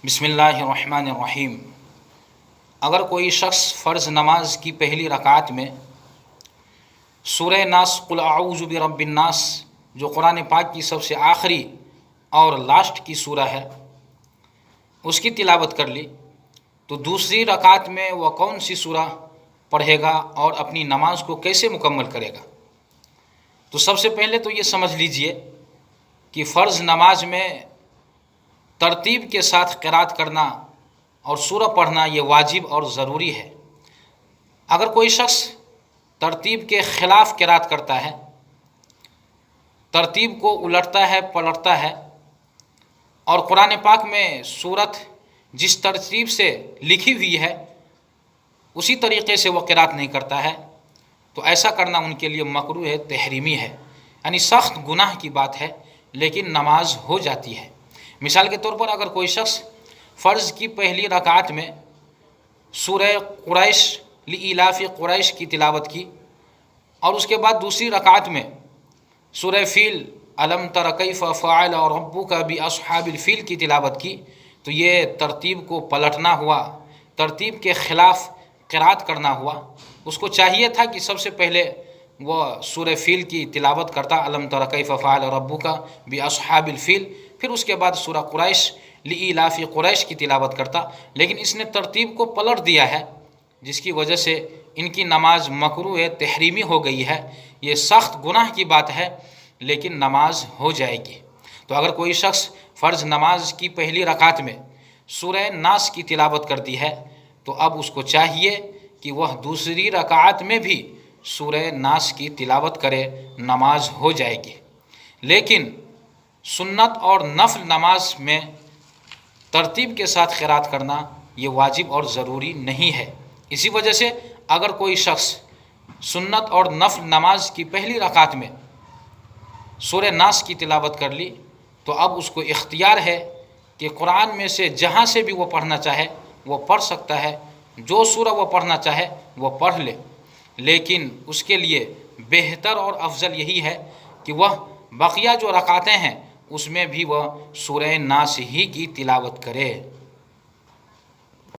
بسم اللہ الرحمن الرحیم۔ اگر کوئی شخص فرض نماز کی پہلی رکعت میں سورہ ناس قل اعوذ برب الناس، جو قرآن پاک کی سب سے آخری اور لاسٹ کی سورہ ہے، اس کی تلاوت کر لی، تو دوسری رکعت میں وہ کون سی سورہ پڑھے گا اور اپنی نماز کو کیسے مکمل کرے گا؟ تو سب سے پہلے تو یہ سمجھ لیجئے کہ فرض نماز میں ترتیب کے ساتھ قرات کرنا اور سورہ پڑھنا یہ واجب اور ضروری ہے۔ اگر کوئی شخص ترتیب کے خلاف قرات کرتا ہے، ترتیب کو الٹتا ہے، پلٹتا ہے، اور قرآن پاک میں سورت جس ترتیب سے لکھی ہوئی ہے اسی طریقے سے وہ قرات نہیں کرتا ہے، تو ایسا کرنا ان کے لیے مکروہ ہے، تحریمی ہے، یعنی سخت گناہ کی بات ہے، لیکن نماز ہو جاتی ہے۔ مثال کے طور پر اگر کوئی شخص فرض کی پہلی رکعت میں سورہ قریش لإلاف قریش کی تلاوت کی اور اس کے بعد دوسری رکعت میں سورہ فیل الم تر کیف فعل ربک باصحاب الفیل کی تلاوت کی، تو یہ ترتیب کو پلٹنا ہوا، ترتیب کے خلاف قرات کرنا ہوا۔ اس کو چاہیے تھا کہ سب سے پہلے وہ سورہ فیل کی تلاوت کرتا، الم تر کیف فعل ربک باصحاب الفیل، پھر اس کے بعد سورہ قریش لإلاف قریش کی تلاوت کرتا، لیکن اس نے ترتیب کو پلٹ دیا ہے، جس کی وجہ سے ان کی نماز مکروہ ہے، تحریمی ہو گئی ہے۔ یہ سخت گناہ کی بات ہے، لیکن نماز ہو جائے گی۔ تو اگر کوئی شخص فرض نماز کی پہلی رکعت میں سورہ ناس کی تلاوت کرتی ہے، تو اب اس کو چاہیے کہ وہ دوسری رکعت میں بھی سورہ ناس کی تلاوت کرے، نماز ہو جائے گی۔ لیکن سنت اور نفل نماز میں ترتیب کے ساتھ قرات کرنا یہ واجب اور ضروری نہیں ہے۔ اسی وجہ سے اگر کوئی شخص سنت اور نفل نماز کی پہلی رکعت میں سورہ ناس کی تلاوت کر لی، تو اب اس کو اختیار ہے کہ قرآن میں سے جہاں سے بھی وہ پڑھنا چاہے وہ پڑھ سکتا ہے، جو سورہ وہ پڑھنا چاہے وہ پڑھ لے، لیکن اس کے لیے بہتر اور افضل یہی ہے کہ وہ بقیہ جو رکعتیں ہیں اس میں بھی وہ سورہ ناس ہی کی تلاوت کرے۔